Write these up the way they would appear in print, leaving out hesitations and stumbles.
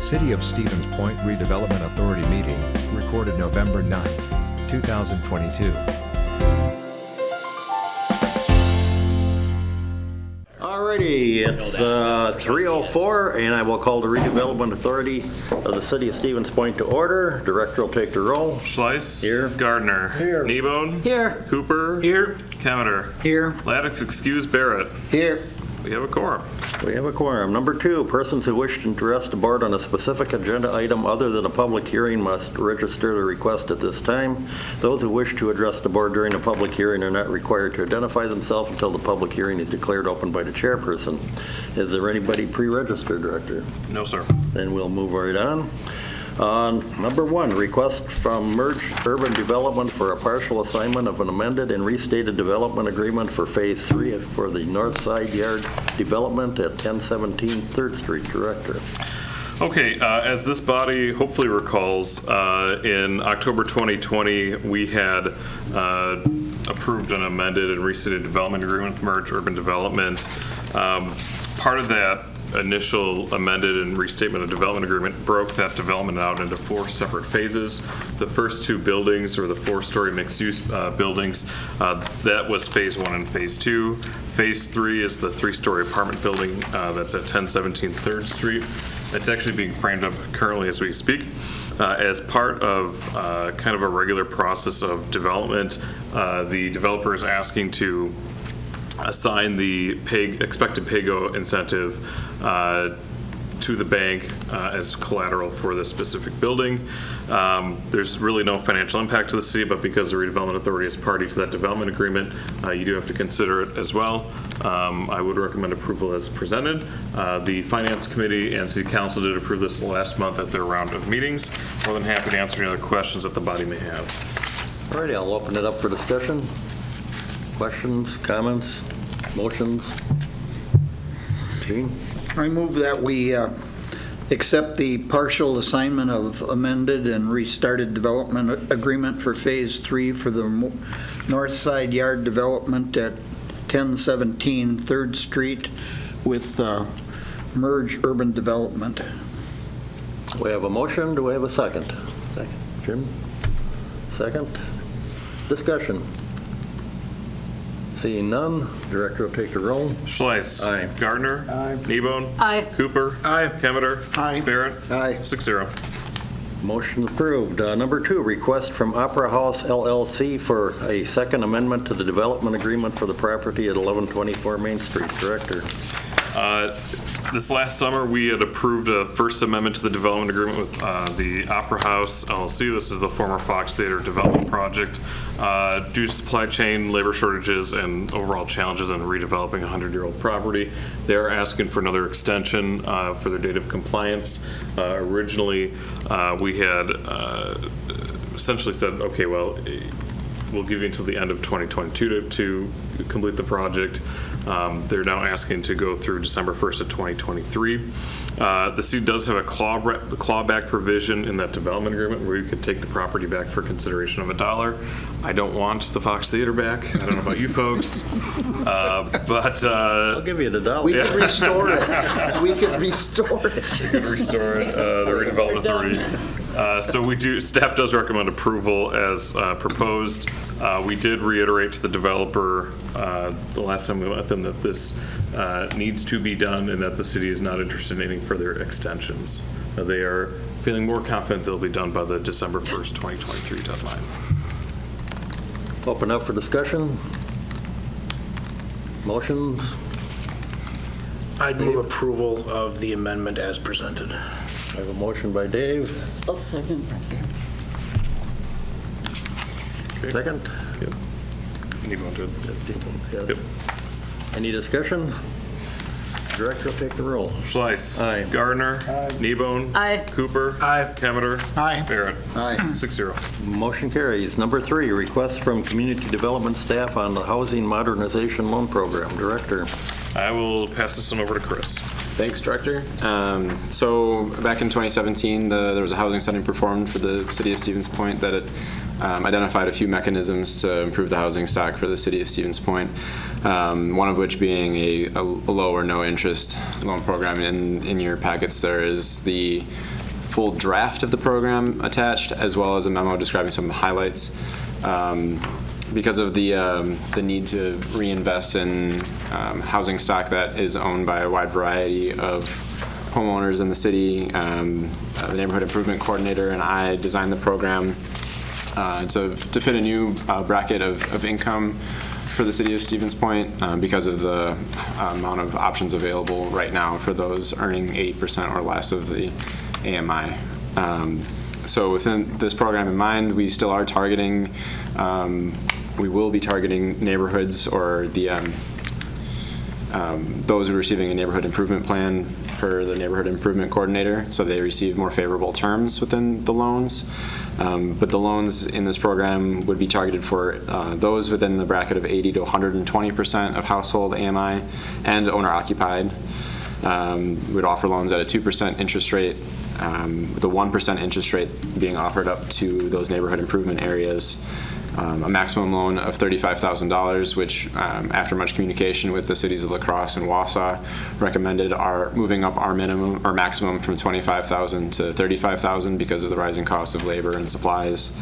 City of Stevens Point Redevelopment Authority meeting, recorded November 9, 2022. Alrighty, it's 3:04, and I will call the Redevelopment Authority of the City of Stevens Point to order. Director will take the roll. Schleiss. Here. Gardner. Here. Kneebone. Here. Cooper. Here. Kemeter. Here. Laddick's excused. Barrett. Here. We have a quorum. We have a quorum. Number 2, persons who wish to address the board on a specific agenda item other than a public hearing must register the request at this time. Those who wish to address the board during a public hearing are not required to identify themselves until the public hearing is declared open by the chairperson. Is there anybody pre-registered, Director? No, sir. Then we'll move right on. Number 1, request from Merge Urban Development for a partial assignment of an amended and restated development agreement for Phase 3 for the North Side Yard Development at 1017 3rd Street. Director. Okay, as this body hopefully recalls, in October 2020, we had approved an amended and restated development agreement with Merge Urban Development. Part of that initial amended and restatement of development agreement broke that development out into 4 separate phases. The first 2 buildings, or the 4-story mixed-use buildings, that was Phase 1 and Phase 2. Phase 3 is the 3-story apartment building that's at 1017 3rd Street. It's actually being framed up currently as we speak. As part of kind of a regular process of development, the developer is asking to assign the expected pay-go incentive to the bank as collateral for this specific building. There's really no financial impact to the city, but because the Redevelopment Authority is party to that development agreement, you do have to consider it as well. I would recommend approval as presented. The Finance Committee and City Council did approve this last month at their round of meetings. More than happy to answer any other questions that the body may have. All right, I'll open it up for discussion. Questions, comments, motions? Gene? I move that we accept the partial assignment of amended and restarted development agreement for Phase 3 for the North Side Yard Development at 1017 3rd Street with Merge Urban Development. We have a motion. Do we have a second? Second. Jim? Second. Discussion. Seeing none, Director will take the roll. Schleiss. Aye. Gardner. Aye. Kneebone. Aye. Cooper. Aye. Kemeter. Aye. Barrett. Aye. 6-0. Motion approved. Number 2, request from Opera House LLC for a second amendment to the development agreement for the property at 1124 Main Street. Director. This last summer, we had approved a first amendment to the development agreement with the Opera House LLC. This is the former Fox Theater development project. Due to supply chain, labor shortages, and overall challenges in redeveloping a 100-year-old property, they're asking for another extension for their date of compliance. Originally, we had essentially said, okay, well, we'll give you until the end of 2022 to complete the project. They're now asking to go through December 1st of 2023. The city does have a clawback provision in that development agreement where you could take the property back for consideration of $1. I don't want the Fox Theater back. I don't know about you folks, but I'll give you $1. We can restore it. We can restore it. you could restore it, the redevelopment authority. Staff does recommend approval as proposed. We did reiterate to the developer the last time we met with them that this needs to be done and that the city is not interested in any further extensions. They are feeling more confident they'll be done by the December 1st, 2023 deadline. Open up for discussion. Motions? I'd move approval of the amendment as presented. I have a motion by Dave. I'll second. Okay. Second? Yep. Anyone to? Yes. Yep. Any discussion? Director will take the roll. Schleiss. Aye. Gardner. Aye. Kneebone. Aye. Cooper. Aye. Kemeter. Aye. Barrett. Aye. 6-0. Motion carries. Number 3, request from community development staff on the housing modernization loan program. Director. I will pass this one over to Chris. Thanks, Director. So back in 2017, there was a housing study performed for the City of Stevens Point that had identified a few mechanisms to improve the housing stock for the City of Stevens Point, one of which being a low or no interest loan program. In your packets there is the full draft of the program attached, as well as a memo describing some of the highlights. Because of the need to reinvest in housing stock that is owned by a wide variety of homeowners in the city, the neighborhood improvement coordinator and I designed the program to fit a new bracket of income for the city of Stevens Point because of the amount of options available right now for those earning 80% or less of the AMI. So within this program in mind, we still are targeting, we will be targeting neighborhoods or the those who are receiving a neighborhood improvement plan per the neighborhood improvement coordinator, so they receive more favorable terms within the loans. But the loans in this program would be targeted for those within the bracket of 80 to 120% of household AMI and owner occupied. We'd offer loans at a 2% interest rate, with a 1% interest rate being offered up to those neighborhood improvement areas. A maximum loan of $35,000, which after much communication with the cities of La Crosse and Wausau, recommended are moving up our minimum or maximum from $25,000 to $35,000 because of the rising cost of labor and supplies.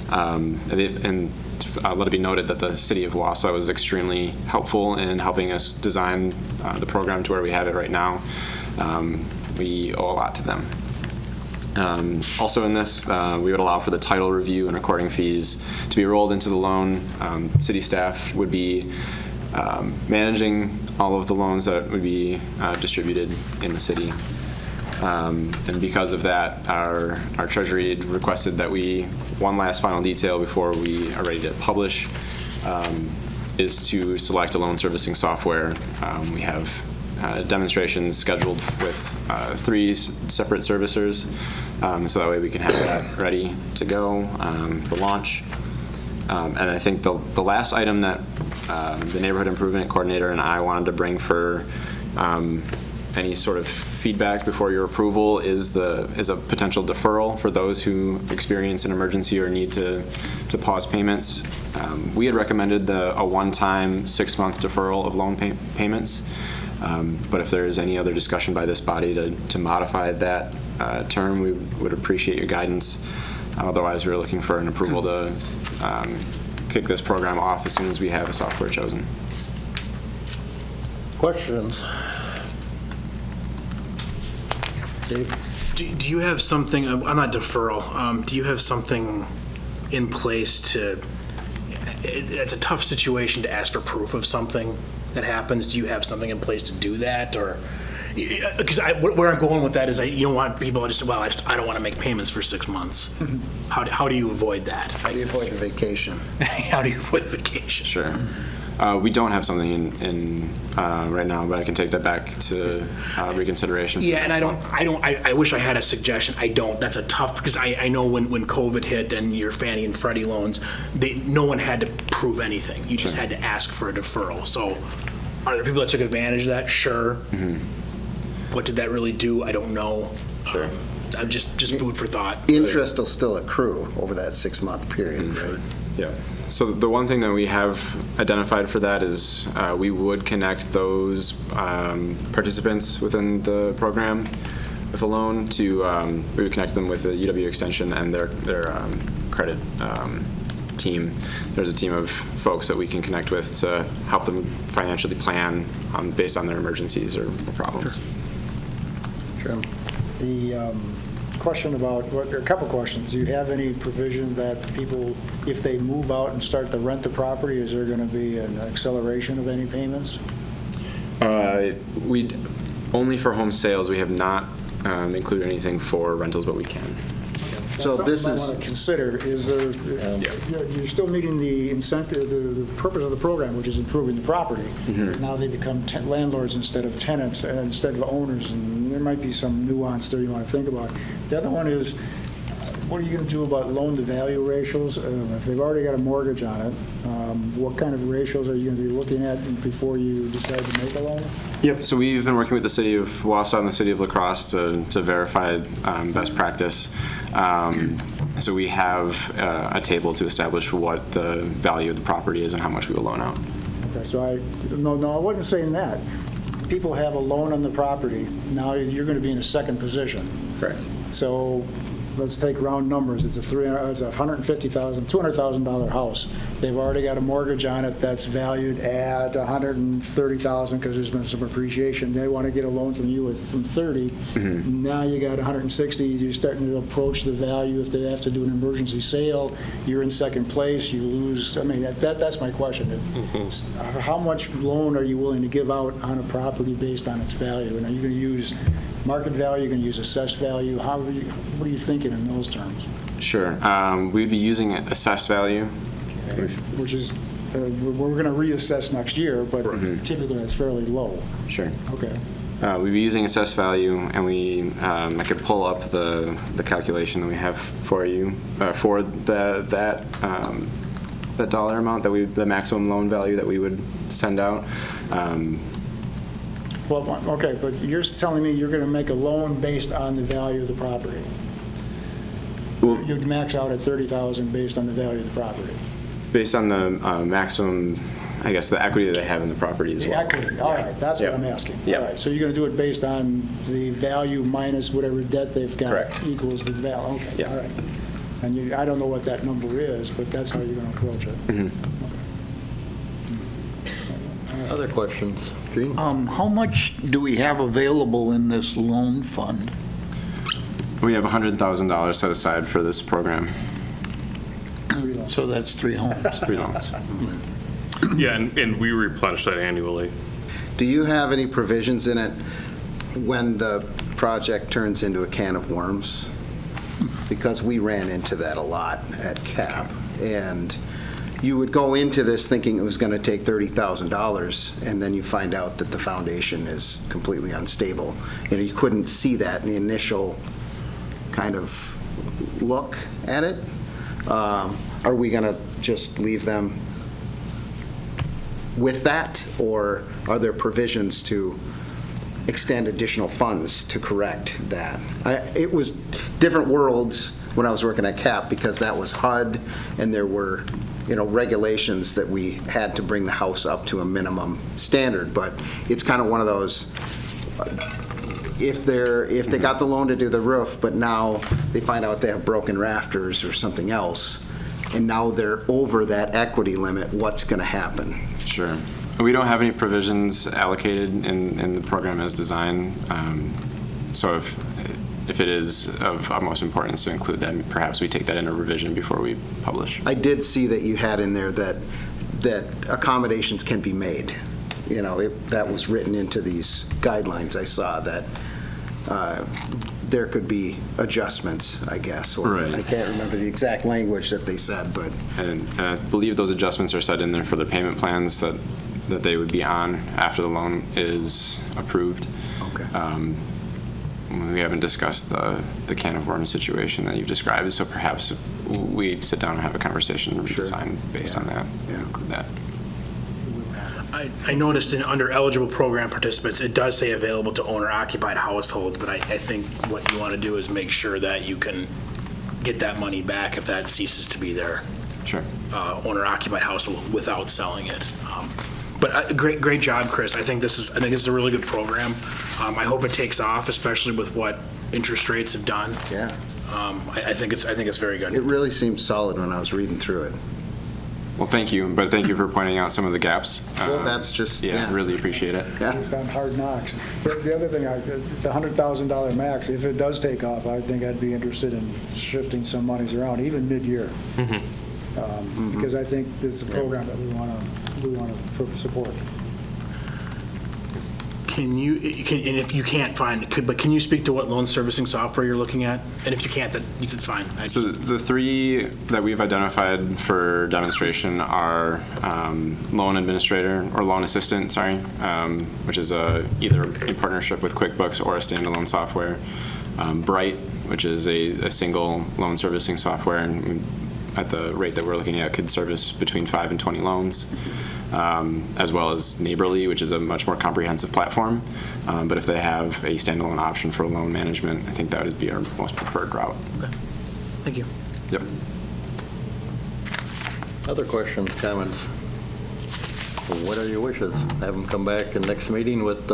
And let it be noted that the city of Wausau was extremely helpful in helping us design the program to where we have it right now. We owe a lot to them. Also in this, we would allow for the title review and recording fees to be rolled into the loan. City staff would be managing all of the loans that would be distributed in the city. And because of that, our Treasury requested that one last final detail before we are ready to publish is to select a loan servicing software. We have demonstrations scheduled with 3 separate servicers, so that way we can have that ready to go for launch. And I think the last item that the neighborhood improvement coordinator and I wanted to bring for any sort of feedback before your approval is a potential deferral for those who experience an emergency or need to pause payments. We had recommended a one-time 6-month deferral of loan payments. But if there is any other discussion by this body to modify that term, we would appreciate your guidance. Otherwise, we're looking for an approval to kick this program off as soon as we have a software chosen. Questions? Do you have something, I'm not deferral, do you have something in place it's a tough situation to ask for proof of something that happens. Do you have something in place to do that? Or, because where I'm going with that is you don't want people to just say, well, I don't want to make payments for 6 months. Mm-hmm. How do you avoid that? How do you avoid the vacation? How do you avoid the vacation? Sure. We don't have something in right now, but I can take that back to reconsideration. Yeah, and I wish I had a suggestion. I don't. That's a tough, because I know when COVID hit and your Fannie and Freddie loans, no one had to prove anything. You just had to ask for a deferral. So are there people that took advantage of that? Sure. Mm-hmm. What did that really do? I don't know. Sure. I'm just food for thought. Interest will still accrue over that 6-month period, Mm-hmm. right? Yeah. So the one thing that we have identified for that is we would connect those participants within the program with a loan to, we would connect them with the UW extension and their credit team. There's a team of folks that we can connect with to help them financially plan based on their emergencies or problems. Sure. The question about, there are a couple questions. Do you have any provision that people, if they move out and start to rent the property, is there going to be an acceleration of any payments? Only for home sales, we have not included anything for rentals, but we can. So this I is, want to consider, is there, you're still meeting the incentive, the purpose of the program, which is improving the property. Mm-hmm. Now they become landlords instead of tenants, instead of owners, and there might be some nuance there you want to think about. The other one is, what are you going to do about loan-to-value ratios? If they've already got a mortgage on it, what kind of ratios are you going to be looking at before you decide to make a loan? Yep. So we've been working with the city of Wausau and the city of La Crosse to verify best practice. So we have a table to establish what the value of the property is and how much we will loan out. Okay. So I wasn't saying that. People have a loan on the property. Now you're going to be in a second position. Correct. So let's take round numbers. It's a $150,000, $200,000 house. They've already got a mortgage on it that's valued at $130,000 because there's been some appreciation. They want to get a loan from you from $30. Now you got $160. You're starting to approach the value. If they have to do an emergency sale, you're in second place. You lose. I mean, that's my question. How much loan are you willing to give out on a property based on its value? And are you going to use market value? You're going to use assessed value? What are you thinking in those terms? Sure. We'd be using assessed value. Okay. Which is, we're going to reassess next year, but typically that's fairly low. Sure. Okay. We'd be using assessed value, and I could pull up the calculation that we have for you for that dollar amount the maximum loan value that we would send out. Well, okay, but you're telling me you're going to make a loan based on the value of the property. Well, You'd max out at $30,000 based on the value of the property. based on the maximum, I guess, the equity that they have in the property as The well. equity, all right, that's what I'm asking. Yeah. All right, so you're going to do it based on the value minus whatever debt they've got. Correct. Equals the value, okay, Yeah. all right. And I don't know what that number is, but that's how you're going to approach it. Other questions? Gene? How much do we have available in this loan fund? We have $100,000 set aside for this program. So that's 3 homes. 3 loans. Yeah, and we replenish that annually. Do you have any provisions in it when the project turns into a can of worms? Because we ran into that a lot at CAP. And you would go into this thinking it was going to take $30,000, and then you find out that the foundation is completely unstable. And you couldn't see that in the initial kind of look at it. Are we going to just leave them with that, or are there provisions to extend additional funds to correct that? It was different worlds when I was working at CAP, because that was HUD, and there were, regulations that we had to bring the house up to a minimum standard. But it's kind of one of those, if they got the loan to do the roof, but now they find out they have broken rafters or something else, and now they're over that equity limit, what's going to happen? Sure. We don't have any provisions allocated in the program as designed. So if it is of utmost importance to include that, perhaps we take that into revision before we publish. I did see that you had in there that accommodations can be made. That was written into these guidelines. I saw that there could be adjustments, I guess. Or Right. I can't remember the exact language that they said, but And I believe those adjustments are set in there for the payment plans that they would be on after the loan is approved. okay. We haven't discussed the can of worms situation that you've described, so perhaps we sit down and have a conversation and Sure. redesign based on that. Yeah. Include that. I noticed under eligible program participants, it does say available to owner-occupied households, but I think what you want to do is make sure that you can get that money back if that ceases to be their Sure. owner-occupied household without selling it. But great job, Chris. I think this is a really good program. I hope it takes off, especially with what interest rates have done. Yeah. I think it's very good. It really seemed solid when I was reading through it. Well, thank you, but thank you for pointing out some of the gaps. Well, that's just, Yeah, really appreciate it. Yeah. Based on hard knocks. The other thing, the $100,000 max, if it does take off, I think I'd be interested in shifting some monies around, even mid-year. Because I think it's a program that we want to support. And if you can't find, but can you speak to what loan servicing software you're looking at? And if you can't, then it's fine. So the 3 that we've identified for demonstration are loan administrator or loan assistant, which is either in partnership with QuickBooks or a standalone software. Bright, which is a single loan servicing software, and at the rate that we're looking at could service between 5 and 20 loans. As well as Neighborly, which is a much more comprehensive platform. But if they have a standalone option for loan management, I think that would be our most preferred route. Okay. Thank you. Yep. Other questions, comments? What are your wishes? Have them come back in next meeting with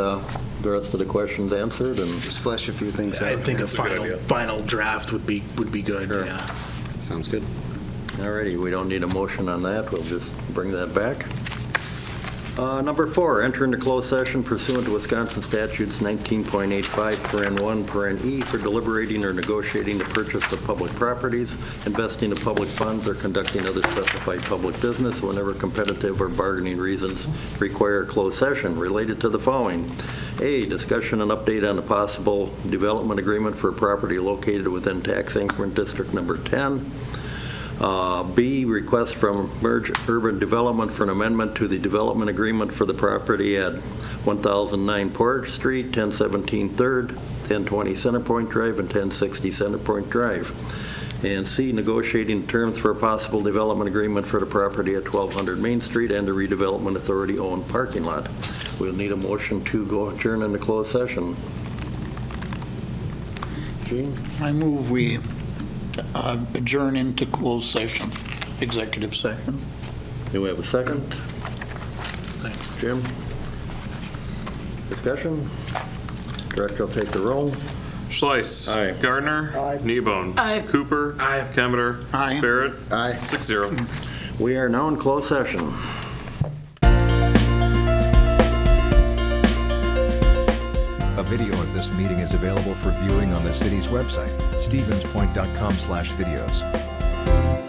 the rest of the questions answered, and Just flesh a few things out. I think a That's a good idea. final draft would be good, Sure. yeah. Sounds good. alrighty, we don't need a motion on that, we'll just bring that back. Number 4, enter into closed session pursuant to Wisconsin statutes 19.85, paren 1, paren E, for deliberating or negotiating the purchase of public properties, investing of public funds, or conducting other specified public business whenever competitive or bargaining reasons require a closed session related to the following. A, discussion and update on a possible development agreement for a property located within tax increment district number 10. B, request from Merge Urban Development for an amendment to the development agreement for the property at 1009 Portage Street, 1017 3rd, 1020 Centerpoint Drive, and 1060 Centerpoint Drive. And C, negotiating terms for a possible development agreement for the property at 1200 Main Street and the redevelopment authority-owned parking lot. We'll need a motion to go adjourn into closed session. Gene? I move we adjourn into closed session, executive session. Do we have a second? Jim? Discussion? Director will take the roll. Schleiss. Aye. Gardner. Aye. Kneebone. Aye. Cooper. Aye. Kemeter. Aye. Barrett. Aye. 6-0. We are now in closed session. A video of this meeting is available for viewing on the city's website, stevenspoint.com/videos.